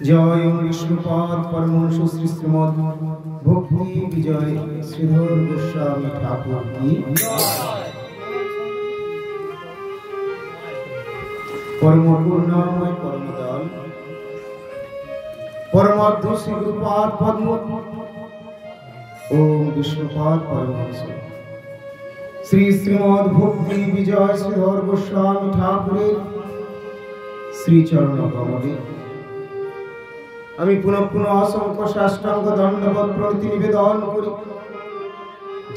जय विष्णुपाद परमहंस श्री श्रीमद् भक्ति विजय श्रीधर गोस्वामी ठाकुर की परम करुणामय परम दयाल परमात्मा श्री गुरुपाद पद्म ओम विष्णुपाद परमहंस श्री श्रीमद् भक्ति विजय श्रीधर गोस्वामी ठाकुर श्री चरण कमले আমি পুনঃ পুনঃ অসংখ্য সাষ্টাঙ্গ দণ্ডবত প্রণতি নিবেদন করি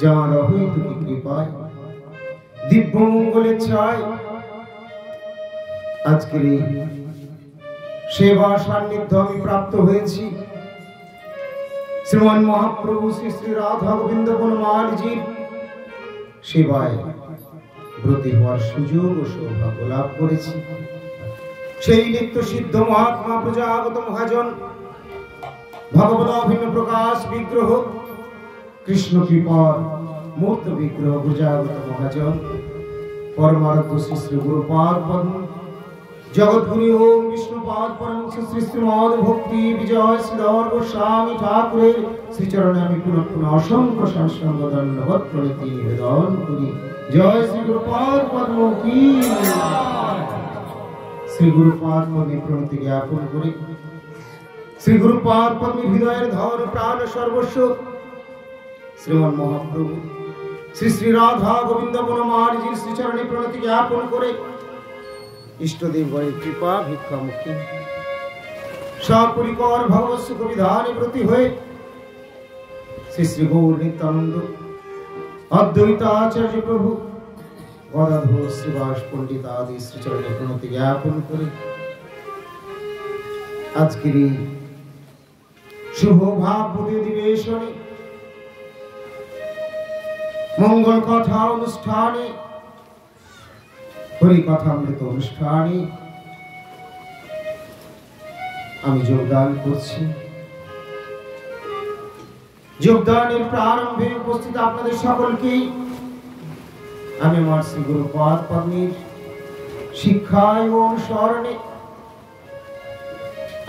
যার অহৈতুকী কৃপায় দিব্য মঙ্গলের ছায় আজকের এই সেবা সান্নিধ্য আমি প্রাপ্ত হয়েছি শ্রীমান মহাপ্রভু শ্রী শ্রী রাধা গোবিন্দ বনমালীজির সেবায় ব্রতী হওয়ার সুযোগ ও সৌভাগ্য লাভ করেছি। সেই নিত্য সিদ্ধ মহাত্মা প্রজাগত মহাজন ভগবত অভিন্ন প্রকাশ বিগ্রহ কৃষ্ণ কৃপার মূর্ত বিগ্রহ প্রজাগত মহাজন পরমারাধ্য শ্রী শ্রী গুরুপাদ পদ্ম জগৎগুরু ওম বিষ্ণুপাদ পরমহংস শ্রী শ্রীমদ ভক্তি বিজয় শ্রীধর গোস্বামী ঠাকুরের শ্রীচরণে আমি পুনঃ পুনঃ অসংখ্য সাষ্টাঙ্গ দণ্ডবত প্রণতি নিবেদন করি। জয় শ্রী গুরুপাদ পদ্ম কি শ্রী গুরুপাদ পদ্মে প্রণতি জ্ঞাপন করি। শ্রী গুরুপাদ পদ্মে হৃদয়ের ধন প্রাণ সর্বস্ব শ্রীমান মহাপ্রভু শ্রী শ্রী রাধা গোবিন্দ বনমালীজির শ্রীচরণে প্রণতি জ্ঞাপন করে ইষ্টদেব কৃপা ভিক্ষামুখী সপরিকর ভগবৎ সুখ বিধানে ব্রতী হয়ে শ্রী শ্রী গৌর নিত্যানন্দ অদ্বৈতাচার্য প্রভু গদাধর শ্রীবাস পণ্ডিত আদি শ্রীচরণে প্রণতি জ্ঞাপন করে আজকের এই শুভ ভাগবতী অধিবেশনে মঙ্গল কথা অনুষ্ঠানে হরিকথামৃত অনুষ্ঠানে আমি যোগদান করছি। যোগদানের প্রারম্ভে উপস্থিত আপনাদের সকলকেই আমি আমার শ্রী গুরুপাদ পদ্মের শিক্ষা এবং অনুসরণে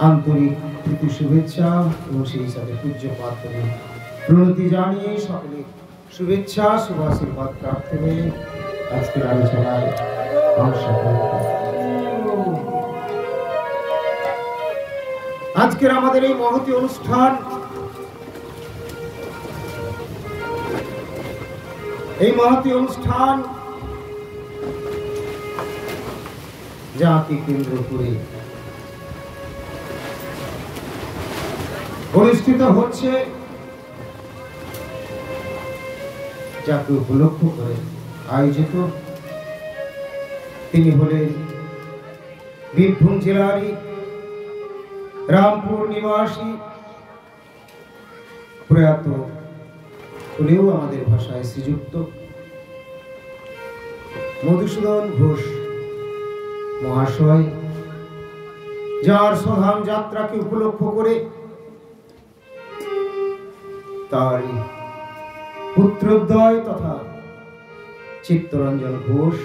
আন্তরিক প্রীতি শুভেচ্ছা এবং সেই সাথে পূজ্যপাদ পদ্মের প্রণতি জানিয়ে সকলে শুভেচ্ছা শুভাশীর্বাদ প্রার্থনে আজকের আলোচনায় আজকের আমাদের এই মহতী অনুষ্ঠান যাকে কেন্দ্র করে অনুষ্ঠিত হচ্ছে, যাকে উপলক্ষ করে আয়োজিত, তিনি হলেন বীরভূম জেলারই রামপুর নিবাসী প্রয়াত হলেও আমাদের ভাষায় শ্রীযুক্ত মধুসূদন ঘোষ মহাশয়, যার স্বধাম যাত্রাকে উপলক্ষ করে তার পুত্রদ্বয় তথা চিত্তরঞ্জন ঘোষ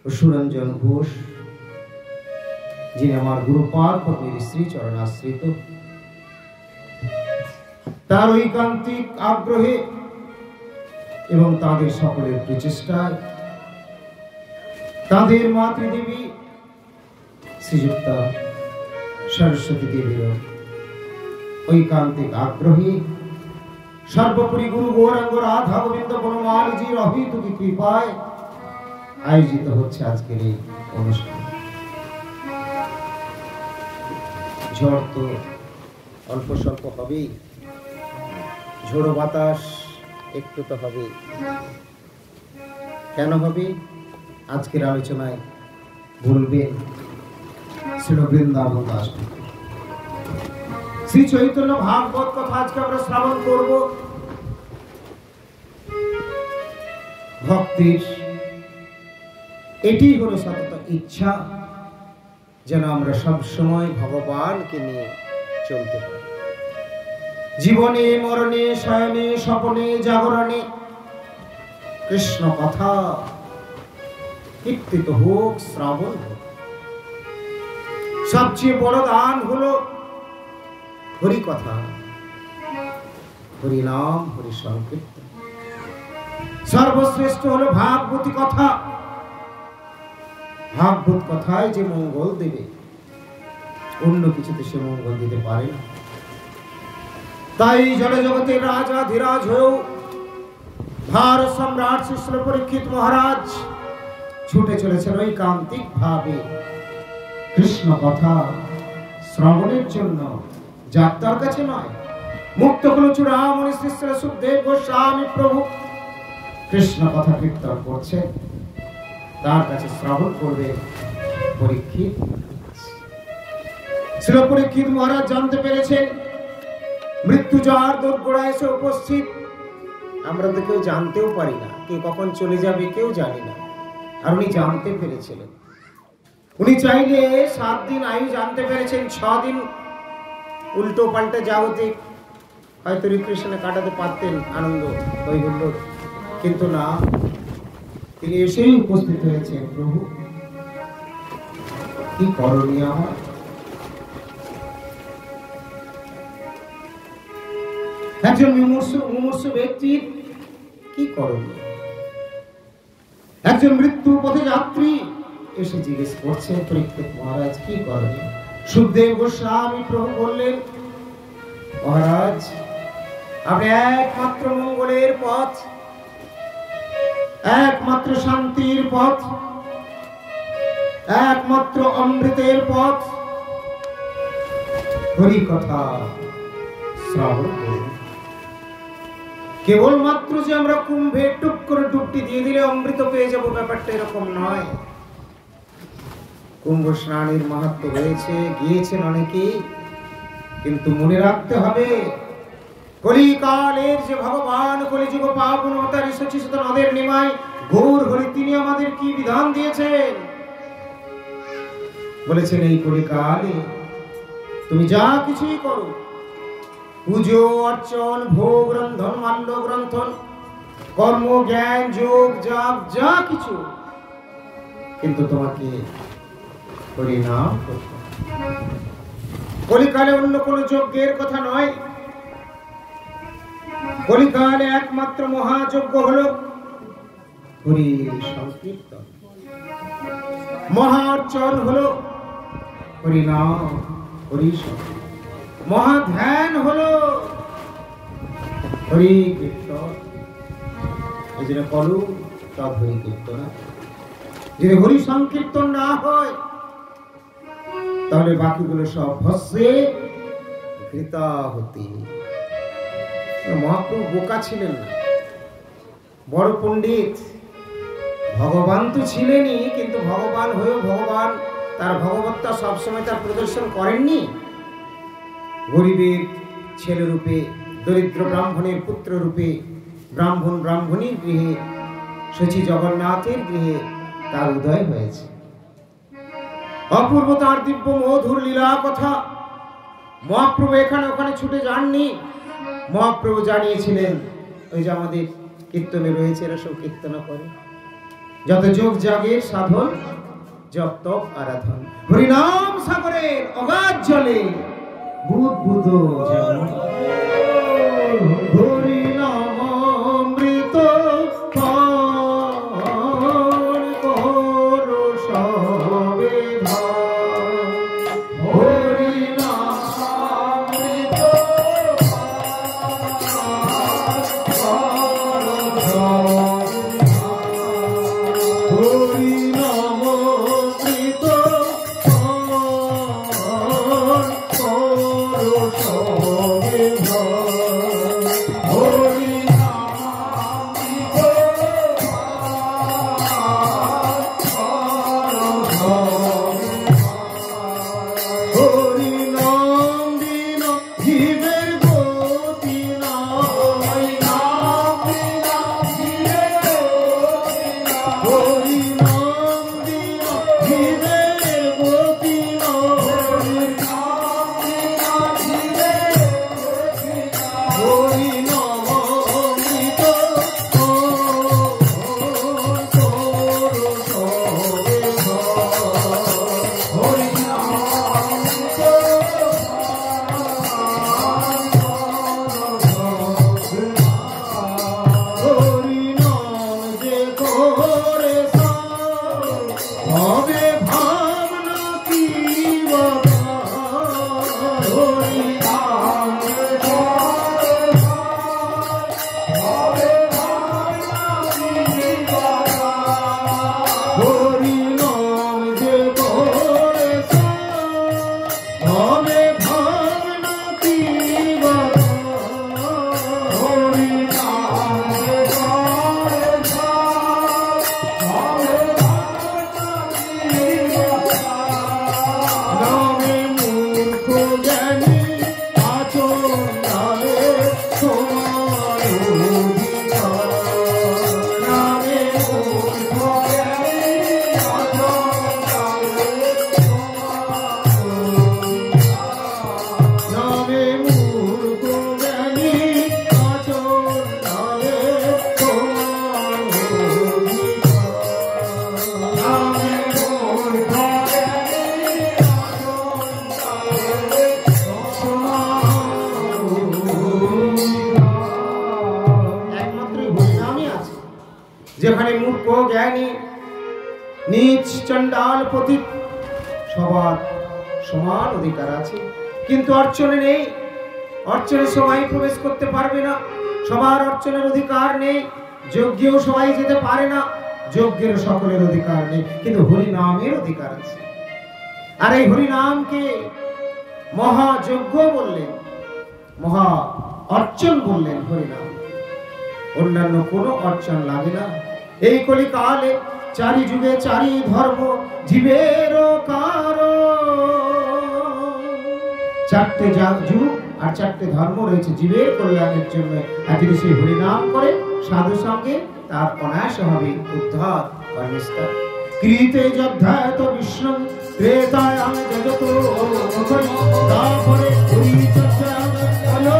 ও সুরঞ্জন ঘোষ, যিনি আমার গুরুপাদ পদ্মের শ্রীচরণাশ্রিত, তার ঐকান্তিক আগ্রহে এবং তাদের সকলের প্রচেষ্টায় তাদের মাতৃদেবী শ্রীযুক্তা সরস্বতী দেবীর ঐকান্তিক আগ্রহে সর্বোপরি গুরু গৌরাঙ্গ রাধা গোবিন্দ বনমালীজির অহেতুকী কৃপায় আয়োজিত হচ্ছে আজকের এই অনুষ্ঠান। ঝড় তো অল্প স্বল্প হবেই, ঝোড়ো বাতাস একটু তো হবে। কেন হবে? আজকের আলোচনায় বলবেন শ্রী বৃন্দাবন দাস, শ্রী চৈতন্য ভাগবত কথা আজকে আমরা শ্রবণ করব। ভক্তির এটি হলো সতত ইচ্ছা, যেন আমরা সব সময় ভগবানকে নিয়ে চলতে পারি। জীবনে মরণে শয়নে স্বপনে জাগরণে কৃষ্ণ কথা কীর্তিত হোক, শ্রাবণ হোক। সবচেয়ে বড় দান হলো হরি কথা, হরি নাম, হরি সংকীর্তন। সর্বশ্রেষ্ঠ হলো ভাগবতী কথা। ভাগবত কথায় যে মঙ্গল দেবে, অন্য কিছুতে সে মঙ্গল দিতে পারে না। তাই জড় জগতের রাজা ধীরাজ হয়েও ভারত সম্রাট শ্রী পরীক্ষিত মহারাজ ছুটে চলেছেন ঐকান্তিক ভাবে কৃষ্ণ কথা শ্রবণের জন্য, যাত্রার কাছে নয়। মুক্ত হল চূড়ামণি শ্রী শ্রী সুখদেব গোস্বামী প্রভু কৃষ্ণ কথা কীর্তন করছেন, তার কাছে শ্রবণ করবে পরীক্ষিত। শ্রী পরীক্ষিত মহারাজ জানতে পেরেছেন মৃত্যু যার দোরগোড়ায় এসে উপস্থিত। আমরা তো কেউ জানতেও পারি না কে কখন চলে যাবে, কেউ জানি না। আর উনি জানতে পেরেছিলেন। উনি চাইলে 7 দিন আয়ু জানতে পেরেছেন, 6 দিন উল্টো পাল্টা জাগতিক হয়তো রিক্রেশনে কাটাতে পারতেন, আনন্দ হইল, কিন্তু না, তিনি এসেই উপস্থিত হয়েছেন। প্রভু কি করণীয় আমার? একজন মুমূর্ষু ব্যক্তির কি করণীয়? একজন মৃত্যু পথে যাত্রী এসে জিজ্ঞেস করছেন পরীক্ষিত মহারাজ কি করণীয়? সুখদেব গোস্বামী প্রভু বললেন, মহারাজ আপনি একমাত্র মঙ্গলের পথ, একমাত্র শান্তির পথ, একমাত্র অমৃতের পথ হরি কথা শ্রবণ করুন। কেবলমাত্র যে আমরা কুম্ভে টুক করে ডুবটি দিয়ে দিলে অমৃত পেয়ে যাব, ব্যাপারটা এরকম নয়। কুম্ভ স্নানের মাহাত্ম্য রয়েছে, গিয়েছেন অনেকেই, কিন্তু মনে রাখতে হবে কলিকালের যে ভগবান কলিযুগ পাবন অবতার এসেছে নদের নিমাই গৌর হরি, তিনি আমাদের কি বিধান দিয়েছেন? বলেছেন এই কলিকালে তুমি যা কিছুই করো, পুজো অর্চন ভোগ রন্ধন মাল্য গ্রন্থন কর্ম জ্ঞান যোগ জপ যা কিছু, কিন্তু তোমাকে হরিনাম করতে। কলিকালে অন্য কোন যজ্ঞের কথা নয়, কলিকালে একমাত্র মহাযজ্ঞ হলো হরি সংকীর্তন, মহার্চন হলো হরিনাম, হরি সংকীর্তন, মহাধ্যান হলো হরি কীর্তন। এই জন্য করু তব হরি কীর্তন। যদি হরি সংকীর্তন না হয় তাহলে বাকিগুলো সব ভস্মে ঘৃতাহুতি। মহাপ্রভু বোকা ছিলেন না, বড় পণ্ডিত। ভগবান তো ছিলেনই, কিন্তু ভগবান হয়েও ভগবান তার ভগবত্তা সবসময় তার প্রদর্শন করেননি। গরিবের ছেলে রূপে, দরিদ্র ব্রাহ্মণের পুত্র রূপে, ব্রাহ্মণ ব্রাহ্মণীর গৃহে, শচী জগন্নাথের গৃহে তার উদয় হয়েছে। অপূর্ব তার দিব্য মধুর লীলা কথা। মহাপ্রভু এখানে ওখানে ছুটে যাননি। মহাপ্রভু জানিয়েছিলেন, ওই যে আমাদের কীর্তনে রয়েছে, এরা সব কীর্তন করে, যত যোগ জাগের সাধন জপ তপ আরাধন, হরিনাম সাগরের অগাধ জলে বুধ বুধ যেমন হরিনাম অমৃত পান করো সবে ভান, হরিনাম অমৃত Oh জ্ঞানী, নীচ, চণ্ডাল, পতিত সবার সমান অধিকার আছে। কিন্তু অর্চনে নেই। অর্চনে সবাই প্রবেশ করতে পারবে না, সবার অর্চনের অধিকার নেই। যজ্ঞেও সবাই যেতে পারে না, যজ্ঞের সকলের অধিকার নেই। কিন্তু হরি নামের অধিকার আছে। আর এই হরি নামকে মহাযজ্ঞ বললেন, মহা অর্চন বললেন হরি নাম। অন্যান্য কোনো অর্চন লাগে না। এই কলিকালে চারি যুগে চারি ধর্ম, জীবের চারটে যুগ আর চারটে ধর্ম রয়েছে জীবের কল্যাণের জন্য। আর যদি সেই হরিনাম করে সাধু সঙ্গে, তার অনায়াসে হবে উদ্ধার বা নিস্তার। কৃতে যদ্ধায়ত বিষ্ণু ত্রেতায় আমি যজত তারপরে হরি চর্চা হলো।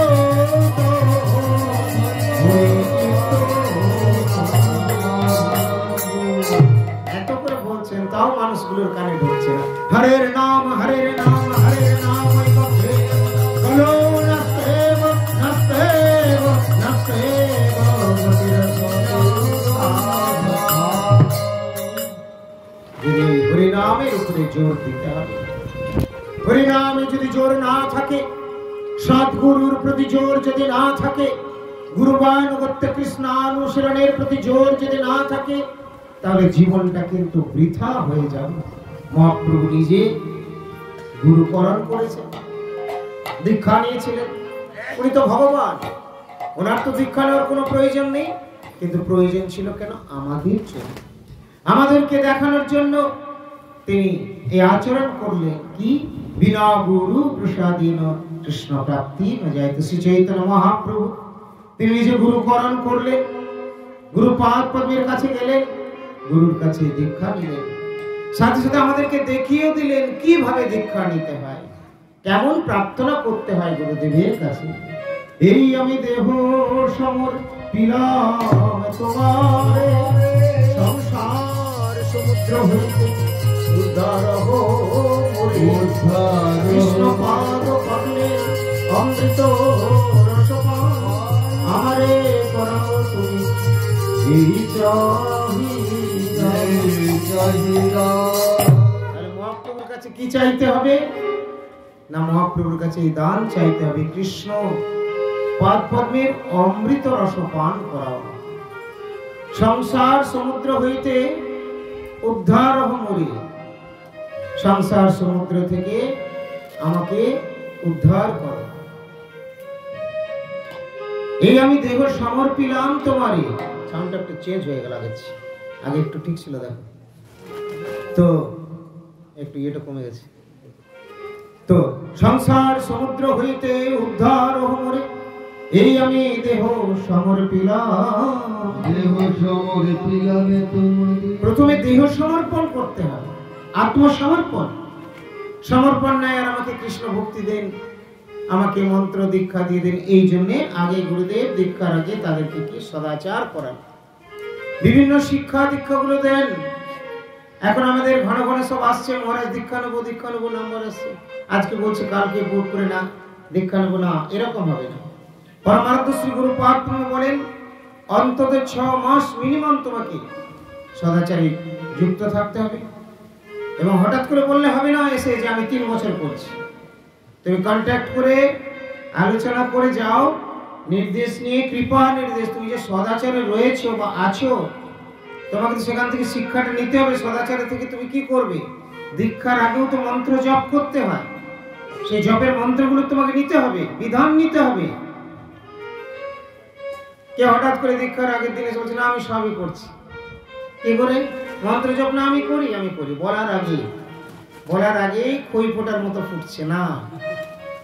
এত করে বলছেন, তাও মানুষগুলোর কানে ঢুকছে না। হরের নাম, হরের নাম, হরের নাম হরিনামের উপরে জোর দিতে হবে। হরিনামে যদি জোর না থাকে, সদ্গুরুর প্রতি জোর যদি না থাকে, গুরুবানুগত্য কৃষ্ণানুশীলনের প্রতি জোর যদি না থাকে, তাহলে জীবনটা কিন্তু বৃথা হয়ে যাবে। মহাপ্রভু নিজে গুরুকরণ করেছেন, দীক্ষা নিয়েছিলেন। উনি তো ভগবান, ওনার তো দীক্ষা নেওয়ার কোনো প্রয়োজন নেই। কিন্তু প্রয়োজন ছিল কেন? আমাদের জন্য, আমাদেরকে দেখানোর জন্য তিনি এই আচরণ করলেন। কি? বিনা গুরু প্রসাদীন কৃষ্ণ প্রাপ্তি ন যায়তে। শ্রী চৈতন্য মহাপ্রভু তিনি নিজে গুরুকরণ করলেন, গুরু পাদ পদ্মের কাছে গেলেন, গুরুর কাছে দীক্ষা নিলেন। সাথে সাথে আমাদেরকে দেখিয়েও দিলেন কিভাবে দীক্ষা নিতে হয়, কেমন প্রার্থনা করতে হয় গুরুদেবের কাছে। এই আমি দেহ সমর পিলাম তোমারে, সংসার সমুদ্র হইতে উদ্ধার হো কৃষ্ণ পাদ পদ্মে অমৃত রসপান, আমারে করাও তুমি এই চাহিদা। মহাপ্রভুর কাছে কি চাইতে হবে? না, মহাপ্রভুর কাছে এই দান চাইতে হবে, কৃষ্ণ পাদ পদ্মের অমৃত রসপান করাও। সংসার সমুদ্র হইতে উদ্ধার হমরি, সংসার সমুদ্র থেকে আমাকে উদ্ধার করো। এই আমি দেহ সমর্পিলাম তোমারে। সাউন্ডটা একটু চেঞ্জ হয়ে গেল, আগে একটু ঠিক ছিল, দেখো তো একটু এটা কমে গেছে। তো সংসার সমুদ্র হইতে উদ্ধার হমরে, এই আমি দেহ সমর্পিলাম। দেহ সমর্পিলাম তোমারে। প্রথমে দেহ সমর্পণ করতে হবে, আত্মসমর্পণ। সমর্পণ নাই আর আমাকে কৃষ্ণ ভক্তি দেন, আমাকে মন্ত্র দীক্ষা দিয়ে দেন। এই জন্যে আগে গুরুদেব দীক্ষার আগে তাদেরকে কি সদাচার করান, বিভিন্ন শিক্ষা দীক্ষাগুলো দেন। এখন আমাদের ঘন ঘন সব আসছে, মহারাজ দীক্ষা নেবো নাম্বার আসছে, আজকে বলছে কালকে ভোট করে না দীক্ষা নেবো না, এরকম হবে না। পরমার্থ শ্রী গুরু পাদ বলেন অন্তত 6 মাস মিনিমাম তোমাকে সদাচারী যুক্ত থাকতে হবে। এবং হঠাৎ করে বললে হবে না এসে যে আমি 3 বছর করছি। তুমি কন্ট্যাক্ট করে আলোচনা করে যাও, নির্দেশ নিয়ে, কৃপা নির্দেশ। তুমি যে সদাচারে রয়েছো বা আছো, তোমাকে সেখান থেকে শিক্ষাটা নিতে হবে। সদাচারে থেকে তুমি কি করবে? দীক্ষার আগেও তো মন্ত্র জপ করতে হয়, সেই জপের মন্ত্রগুলো তোমাকে নিতে হবে, বিধান নিতে হবে। কে হঠাৎ করে দীক্ষার আগের দিনে বলছে না আমি সবই করছি, কি করে? মন্ত্র জপ না আমি করি, বলার আগে খই ফোটার মতো ফুটছে না।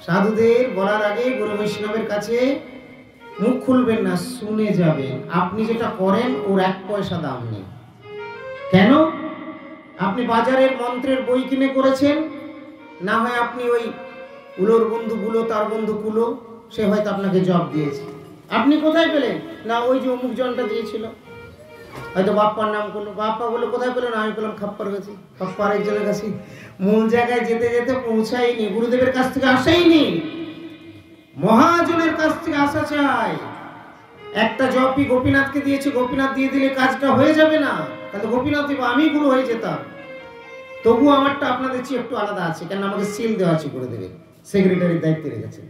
সাধুদের বলার আগে গুরু বৈষ্ণবের কাছে মুখ খুলবেন না, শুনে যাবেন। আপনি যেটা করেন ওর 1 পয়সা দাম নেই। কেন? আপনি বাজারের মন্ত্রের বই কিনে করেছেন, না হয় আপনি ওই উলোর বন্ধু গুলো, তার বন্ধু কুলো, সে হয়তো আপনাকে জব দিয়েছে। আপনি কোথায় পেলেন? না ওই যে অমুক জনটা দিয়েছিল, হয়তো বাপ্পার নাম করলো। বাপ্পা বললো কোথায় পেলেন? আমি পেলাম খাপ্পার কাছে। খাপ্পা আরেকজনের কাছে। মূল জায়গায় যেতে যেতে পৌঁছায়নি, গুরুদেবের কাছ থেকে আসাইনি, মহাজনের কাছ থেকে আসা চাই। একটা জপই গোপীনাথকে দিয়েছে, গোপীনাথ দিয়ে দিলে কাজটা হয়ে যাবে না। তাহলে গোপীনাথ দিব, আমি গুরু হয়ে যেতাম। তবু আমারটা আপনাদের চেয়ে একটু আলাদা আছে, কেন আমাকে সিল দেওয়া আছে করে দেবে, সেক্রেটারির দায়িত্বে রেখেছে।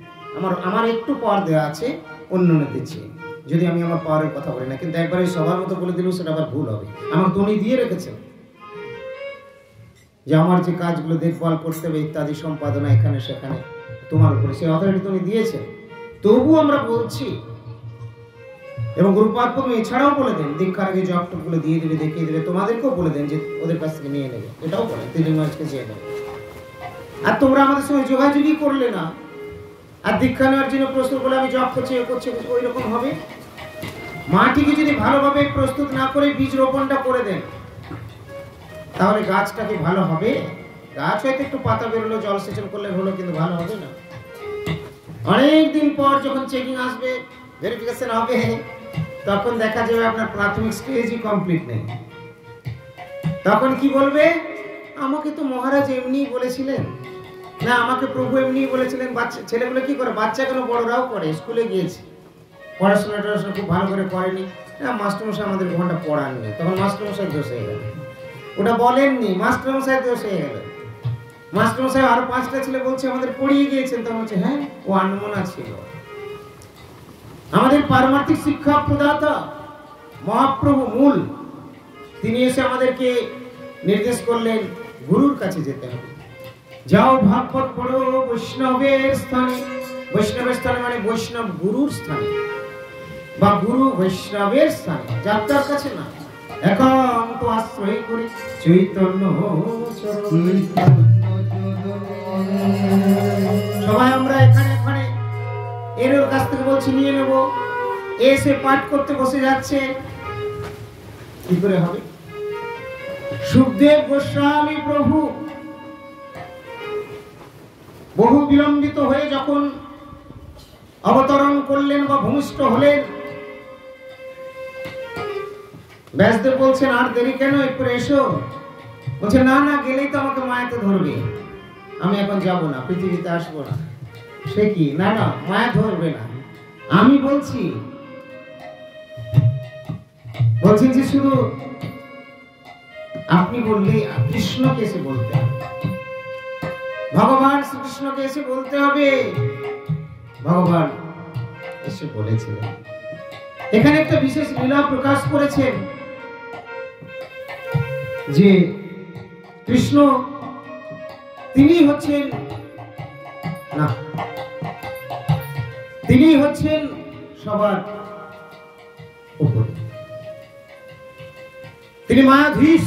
আমার একটু পাওয়ার দেওয়া আছে অন্যদের চেয়ে, যদি আমি আমার পাওয়ারের কথা বলি না। কিন্তু একবারে সবার মতো বলে দিলেও সেটা আবার ভুল হবে। আমাকে তো উনি দিয়ে রেখেছেন যে আমার যে কাজগুলো দেখভাল করতে হবে ইত্যাদি সম্পাদনা এখানে সেখানে তোমার উপরে, সেই অথরিটি তুমি দিয়েছেন। তবু আমরা বলছি, এবং গুরুপাদ পদ্ম এছাড়াও বলে দেন দীক্ষার আগে জপটপগুলো দিয়ে দেবে, দেখিয়ে দেবে। তোমাদেরকেও বলে দেন যে ওদের কাছ থেকে নিয়ে নেবে, এটাও বলে তিনি মাঝকে চেয়ে নেবে। আর তোমরা আমাদের সঙ্গে যোগাযোগই করলে না, আর দীক্ষা নেওয়ার জন্য প্রস্তুত বলে আমি জপ করছি করছি, ওই রকম হবে। মাটিকে যদি ভালোভাবে প্রস্তুত না করে বীজ রোপণটা করে দেন, তাহলে গাছটা কি ভালো হবে? গাছ হয়তো একটু পাতা বেরোলো, জলসেচন করলে হলো, কিন্তু ভালো হবে না। অনেকদিন পর যখন চেকিং আসবে, ভেরিফিকেশন হবে, তখন দেখা যাবে আপনার প্রাথমিক স্টেজই কমপ্লিট নেই। তখন কি বলবে? আমাকে তো মহারাজ এমনি বলেছিলেন, না আমাকে প্রভু এমনি বলেছিলেন। বাচ্চা ছেলেগুলো কি করে? বাচ্চা কেন, বড়রাও করে, স্কুলে গিয়েছে, পড়াশোনা খুব ভালো করে করেনি, না মাস্টারমশাই আমাদের ঘন্টা পড়াননি, তখন মাস্টারমশাই দোষ হয়ে গেল। ওটা বলেননি, মাস্টারমশাই দোষ হয়ে গেল। মাস্টারমশাই আরো 5টা ছেলে বলছে আমাদের পড়িয়ে গিয়েছেন, তখন বলছে হ্যাঁ ও আনমনা ছিল। আমাদের পারমার্থিক শিক্ষা প্রদাতা মহাপ্রভু মূল, তিনি এসে আমাদেরকে নির্দেশ করলেন গুরুর কাছে যেতে হবে। যাও ভাগবত পড়ো বৈষ্ণবের স্থানে। বৈষ্ণবের স্থানে মানে বৈষ্ণব গুরুর স্থানে, বা গুরু বৈষ্ণবের স্থানে, যাত্রার কাছে না। একান্ত আশ্রয় করি চৈতন্য চরণ। সবাই আমরা এখানে এর কাছ থেকে বলছি নিয়ে নেব, এসে পাঠ করতে বসে যাচ্ছে, কি করে হবে? সুখদেব গোস্বামী প্রভু বহু বিলম্বিত হয়ে যখন অবতরণ করলেন বা ভূমিষ্ঠ হলেন, ব্যাসদেব বলছেন আর দেরি কেন, একটু এসো। বলছে না না, গেলেই তো আমাকে মায়াতে ধরবে, আমি এখন যাব না, পৃথিবীতে আসবো না। সে কি? না না, মায়া ধরবে না, আমি বলছি। বলছেন যে শুধু আপনি বললে, কৃষ্ণকে এসে বলতে হবে, ভগবান শ্রীকৃষ্ণকে এসে বলতে হবে। ভগবান এসে বলেছিলেন, এখানে একটা বিশেষ লীলা প্রকাশ করেছেন যে কৃষ্ণ তিনি হচ্ছেন না, তিনি হচ্ছেন সবার উপরে, তিনি মায়াধীশ,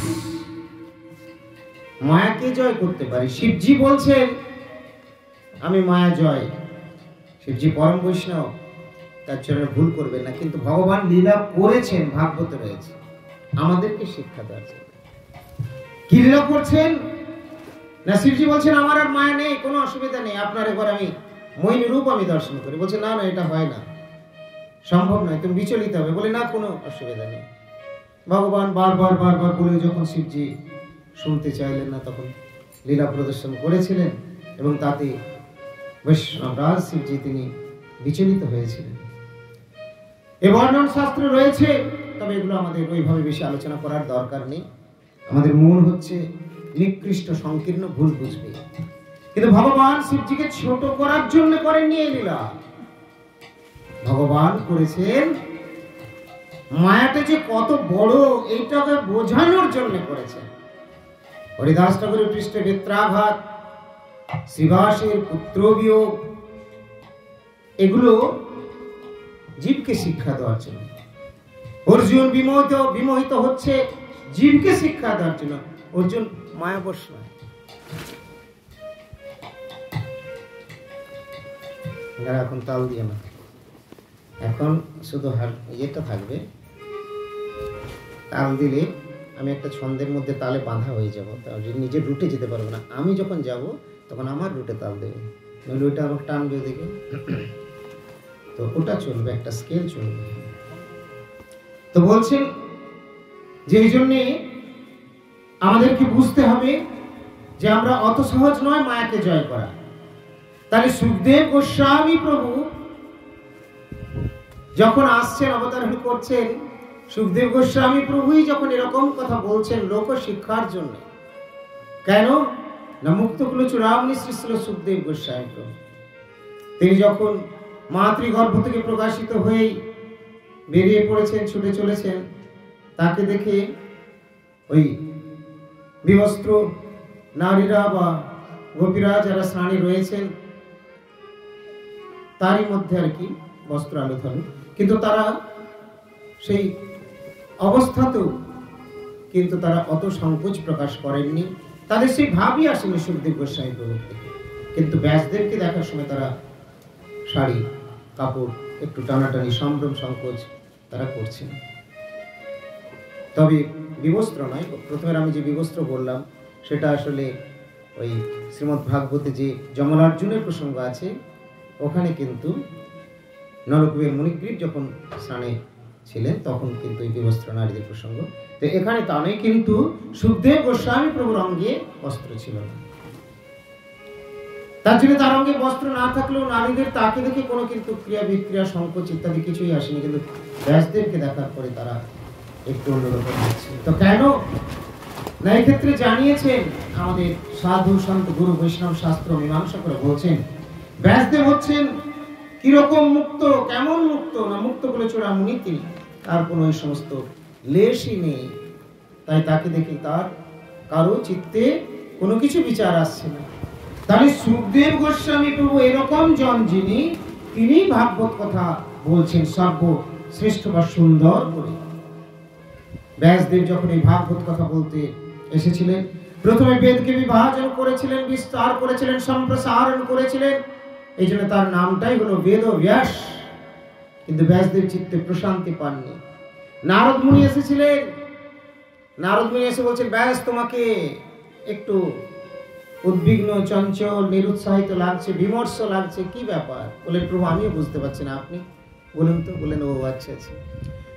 মায়াকে জয় করতে পারে। শিবজি বলছেন আমি মায়া জয়, শিবজি পরম বৈষ্ণব, তার চরণে ভুল করবেন না। কিন্তু ভগবান লীলা করেছেন, ভাগবতে রয়েছে, আমাদেরকে শিক্ষা দেওয়ার জন্য। কি লীলা করছেন না? শিবজি বলছেন আমার আর মায়া নেই, কোনো অসুবিধা নেই, আপনার এবার আমি মহিনী রূপ আমি দর্শন করি। বলছে না না, এটা হয় না, সম্ভব নয়, তুমি বিচলিত হবে। বলে না, কোনো অসুবিধা নেই। ভগবান বারবার বারবার বলে যখন শিবজি শুনতে চাইলেন না, তখন লীলা প্রদর্শন করেছিলেন, এবং তাতে বৈষ্ণবরাজ শিবজি তিনি বিচলিত হয়েছিলেন। এ বর্ণন শাস্ত্র রয়েছে, তবে এগুলো আমাদের ওইভাবে বেশি আলোচনা করার দরকার নেই। আমাদের মূল হচ্ছে নিকৃষ্ট সংকীর্ণ ভুল বুঝবে। কিন্তু ভগবান শিবজিকে ছোট করার জন্য করেননি এই লীলা, ভগবান করেছেন মায়াটা যে কত বড় এইটাকে বোঝানোর জন্য করেছেন। হরিদাস ঠাকুরের পৃষ্ঠে বেত্রাঘাত, শ্রীবাসের পুত্র বিয়োগ, এগুলো জীবকে শিক্ষা দেওয়ার জন্য। অর্জুন বিমোহিত হচ্ছে জীবকে শিক্ষা দেওয়ার জন্য। অর্জুন মায়াবশ নয়। এখন তাল দিয়ে না, এখন শুধু ইয়েটা থাকবে, তাল দিলে আমি একটা ছন্দের মধ্যে তালে বাঁধা হয়ে যাবো, নিজের রুটে যেতে পারবো না। আমি যখন যাব তখন আমার রুটে তাল দেবে, নইলে ওইটা আমাকে টানবে ওদিকে, তো ওটা চলবে, একটা স্কেল চলবে। তো বলছেন যে এই জন্যে আমাদেরকে বুঝতে হবে যে আমরা অত সহজ নয় মায়াকে জয় করা। তাহলে সুখদেব গোস্বামী প্রভু যখন আসছেন, অবতারণ করছেন, সুখদেব গোস্বামী প্রভুই যখন এরকম কথা বলছেন লোক শিক্ষার জন্য, কেন না মুক্তকুল চূড়ামণি শ্রী শ্রী সুখদেব গোস্বামী প্রভু তিনি যখন মাতৃগর্ভ থেকে প্রকাশিত হয়ে বেরিয়ে পড়েছেন, ছুটে চলেছেন, তাকে দেখে ওই বিবস্ত্র নারীরা বা গোপীরা যারা স্নানে রয়েছেন তারই মধ্যে আর কি বস্ত্র আলোথালো, কিন্তু তারা সেই অবস্থাতেও কিন্তু তারা অত সংকোচ প্রকাশ করেননি, তাদের সেই ভাবই আসেনি সুখদেব গোস্বামী প্রভু থেকে। কিন্তু ব্যাসদেবকে দেখার সময় তারা শাড়ি কাপড় একটু টানাটানি সম্ভ্রম সংকোচ তারা করছেন। তবে বিবস্ত্র নয়, প্রথমে আমি যে বিবস্ত্র বললাম সেটা আসলে ওই শ্রীমদ্ ভাগবতে যে যমলার্জুনের প্রসঙ্গ আছে ওখানে কিন্তু নরকুবের মণিগ্রীব যখন স্নানে ছিলেন তখন কিন্তু এই বিবস্ত্র নারীদের প্রসঙ্গ। তো এখানে তা নয়, কিন্তু সুখদেব গোস্বামী প্রভুর অঙ্গে বস্ত্র ছিল না, তার জন্য তার অঙ্গে বস্ত্র না থাকলেও নারীদের তাকে দেখে কোনো কিন্তু ক্রিয়া বিক্রিয়া সংকোচ ইত্যাদি কিছুই আসেনি, কিন্তু ব্যাসদেবকে দেখার পরে তারা একটু অন্যরকম হচ্ছে। তো কেন না, এক্ষেত্রে জানিয়েছেন আমাদের সাধু সন্ত গুরু বৈষ্ণব শাস্ত্র মীমাংসা করে বলছেন ব্যাসদেব হচ্ছেন কিরকম মুক্ত, কেমন মুক্ত না মুক্ত বলে চূড়ামণি তিনি, তার কোনো ওই সমস্ত লেশই নেই, তাই তাকে দেখে তার কারো চিত্তে কোনো কিছু বিচার আসছে না। তাহলে সুখদেব গোস্বামী প্রভু এরকম জন যিনি, তিনি ভাগবত কথা বলছেন সর্ব শ্রেষ্ঠ বা সুন্দর করে। ব্যাসদেব যখন এই ভাগবত কথা বলতে এসেছিলেন, প্রথমে বেদকে বিভাজন করেছিলেন, বিস্তার করেছিলেন, সম্প্রসারণ করেছিলেন, এই জন্য তার নামটাই হলো বেদ ব্যাস। কিন্তু ব্যাসদেব চিত্তে প্রশান্তি পাননি। নারদ মুনি এসেছিলেন, নারদ মুনি এসে বলছেন ব্যাস তোমাকে একটু উদ্বিগ্ন, চঞ্চল, নিরুৎসাহিত লাগছে, বিমর্ষ লাগছে, কি ব্যাপার? বলেন প্রভু আমিও বুঝতে পারছি না, আপনি বলুন তো। বলেন ও আচ্ছা আচ্ছা,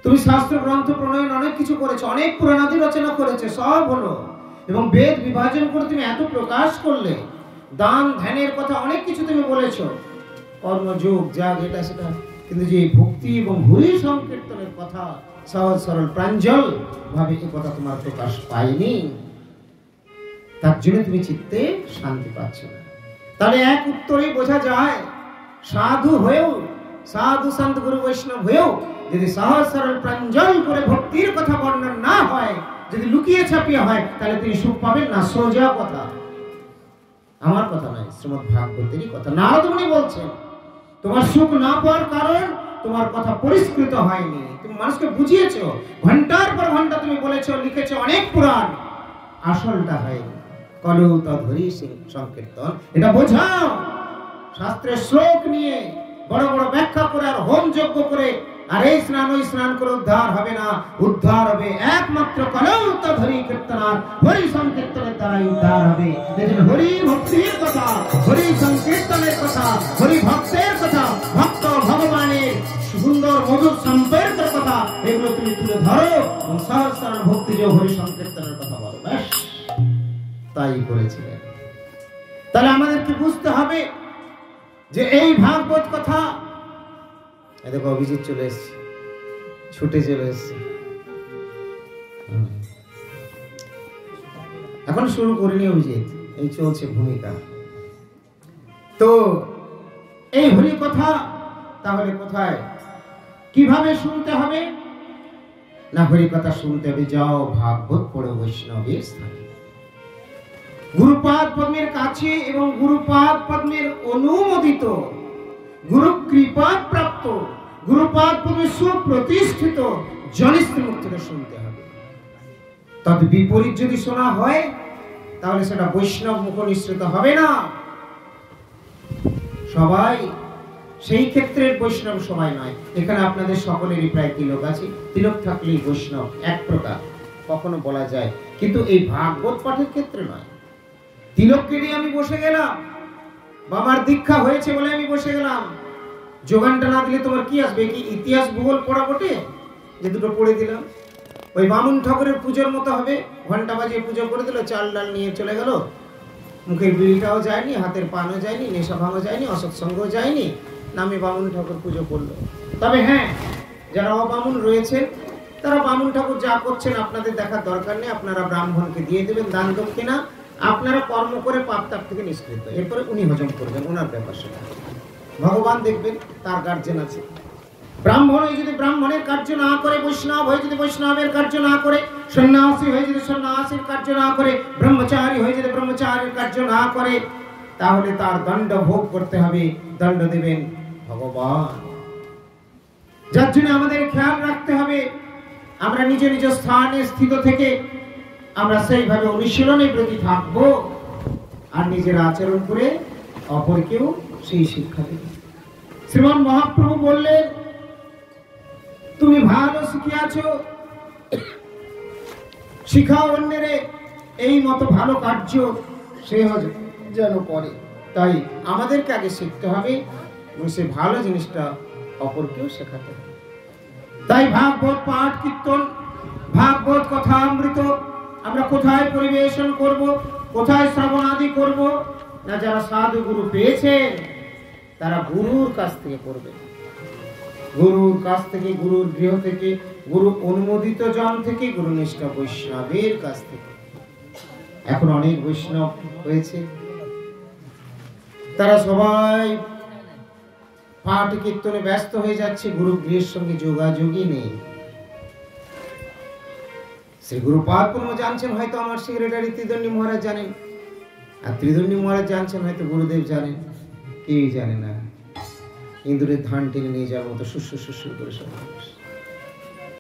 তুমি শাস্ত্র গ্রন্থ প্রণয়ন অনেক কিছু করেছো, অনেক পুরাণাদি রচনা করেছে, সব হলো, এবং বেদ বিভাজন করে তুমি এত প্রকাশ করলে, দান ধ্যানের কথা অনেক কিছু তুমি বলেছো, কর্মযোগ যাগ এটা সেটা, কিন্তু যে ভক্তি এবং হরি সংকীর্তনের কথা সহজ সরল প্রাঞ্জল ভাবে এই কথা তোমার প্রকাশ পায়নি, তার জন্য তুমি চিত্তে শান্তি পাচ্ছ না। তাহলে এক উত্তরেই বোঝা যায় সাধু হয়েও, সাধু সন্ত গুরু বৈষ্ণব হয়েও যদি সহজ সরল প্রাঞ্জল করে ভক্তির কথা বর্ণন না হয়, যদি লুকিয়ে ছাপিয়ে হয়, তাহলে তিনি সুখ পাবেন না। সোজা কথা, আমার কথা নয়, শ্রীমদ্ ভাগবতেরই কথা। নারদ মুনি বলছেন তোমার সুখ না পাওয়ার কারণ তোমার কথা পরিষ্কৃত হয়নি, তুমি মানুষকে বুঝিয়েছো, ঘন্টার পর ঘন্টা তুমি বলেছো, লিখেছো অনেক পুরাণ, আসলটা হয়নি। কলৌ তদ্হরি সংকীর্তন, এটা বোঝাও। শাস্ত্রের শ্লোক নিয়ে বড় বড় ব্যাখ্যা করে আর হোম যজ্ঞ করে আর এই স্নান ওই স্নান করে উদ্ধার হবে না, উদ্ধার হবে একমাত্র কলৌ তদ্হরি কীর্তনার, হরি সংকীর্তনের দ্বারাই উদ্ধার হবে। হরি ভক্তির কথা, হরি সংকীর্তনের কথা, হরি ভক্তের কথা, ভক্ত ভগবানের সুন্দর মধুর সম্পর্কের কথা, এগুলো তুমি তুলে ধরো এবং সহজ সরল ভক্তি যে হরি সংকীর্তনের কথা বলো, ব্যাস তাই করেছিলেন। তাহলে আমাদেরকে বুঝতে হবে যে এই ভাগবত কথা, দেখো অভিজিৎ চলে এসছে, ছুটে চলে এসছে, এখন শুরু করিনি অভিজিৎ, এই চলছে ভূমিকা। তো এই হরি কথা তাহলে কোথায় কিভাবে শুনতে হবে না, হরি কথা শুনতে হবে যাও ভাগবত পড়ো বৈষ্ণবের স্থানে, গুরুপাদ পদ্মের কাছে এবং গুরুপাদ পদ্মের অনুমোদিত, গুরু কৃপা প্রাপ্ত, গুরুপাদ পদ্মের সুপ্রতিষ্ঠিত জনিষ্ঠ মুখ থেকে শুনতে হবে। তবে বিপরীত যদি শোনা হয় তাহলে সেটা বৈষ্ণব মুখ নিঃসৃত হবে না। সবাই সেই ক্ষেত্রে বৈষ্ণব সবাই নয়। এখানে আপনাদের সকলেরই প্রায় তিলক আছে, তিলক থাকলেই বৈষ্ণব এক প্রকার কখনো বলা যায়, কিন্তু এই ভাগবত পাঠের ক্ষেত্রে নয়। তিলককে নিয়ে আমি বসে গেলাম, বাবার দীক্ষা হয়েছে বলে আমি বসে গেলাম, যোগানটা না দিলে তোমার কি আসবে? কি ইতিহাস ভূগোল পড়া বটে যে দুটো পড়ে দিলাম? ওই বামুন ঠাকুরের পুজোর মতো হবে, ঘন্টা বাজিয়ে পুজো করে দিল, চাল ডাল নিয়ে চলে গেল, মুখের বিড়িটাও যায়নি, হাতের পানও যায়নি, নেশা ভাঙও যায়নি, অসৎসঙ্গও যায়নি, নামে বামুন ঠাকুর পুজো করলো। তবে হ্যাঁ, যারা অবামুন রয়েছে তারা বামুন ঠাকুর যা করছেন আপনাদের দেখার দরকার নেই, আপনারা ব্রাহ্মণকে দিয়ে দেবেন দান দক্ষিণা, আপনারা কর্ম করে পাপ তাপ থেকে নিষ্কৃত, এরপরে উনি হজম করবেন, ওনার ব্যাপার সেটা। ভগবান দেখবেন, তার গার্জেন আছে। ব্রাহ্মণ হয়ে যদি ব্রাহ্মণের কার্য না করে, বৈষ্ণব হয়ে যদি বৈষ্ণবের কার্য না করে, সন্ন্যাসী হয়ে যদি সন্ন্যাসীর কার্য না করে, ব্রহ্মচারী হয়ে যদি ব্রহ্মচারীর কার্য না করে, তাহলে তার দণ্ড ভোগ করতে হবে, দণ্ড দেবেন ভগবান। যার জন্য আমাদের খেয়াল রাখতে হবে, আমরা নিজ নিজ স্থানে স্থিত থেকে আমরা সেইভাবে অনুশীলনের প্রতি থাকবো, আর নিজের আচরণ করে অপরকেও সেই শিক্ষা দেবে। শ্রীমান মহাপ্রভু বললেন, তুমি ভালো শিখিয়াছ, শিখাও অন্যের এই মতো ভালো কার্য সে যেন করে। তাই আমাদেরকে আগে শিখতে হবে এবং সে ভালো জিনিসটা অপরকেও শেখাতে হবে। তাই ভাগবত পাঠ কীর্তন, ভাগবত কথা অমৃত আমরা কোথায় পরিবেশন করব, কোথায় শ্রবণ আদি করব না, যারা সাধু গুরু পেয়েছে তারা গুরুর কাছ থেকে করবে, গুরুর কাছ থেকে, গুরুর গৃহ থেকে, গুরু অনুমোদিত জন থেকে, গুরুনিষ্ঠ বৈষ্ণবের কাছ থেকে। এখন অনেক বৈষ্ণব হয়েছে, তারা সবাই পাঠ কীর্তনে ব্যস্ত হয়ে যাচ্ছে, গুরু গৃহের সঙ্গে যোগাযোগই নেই। শ্রী গুরুপাদ পূর্ণ জানছেন হয়তো আমার সেক্রেটারি ত্রিদণ্ডী মহারাজ জানেন, আর ত্রিদণ্ডী মহারাজ জানছেন হয়তো গুরুদেব জানেন, কেউই জানে না। ইন্দুরের ধান টেনে নিয়ে যাওয়ার মতো সুসু সুসু করে সব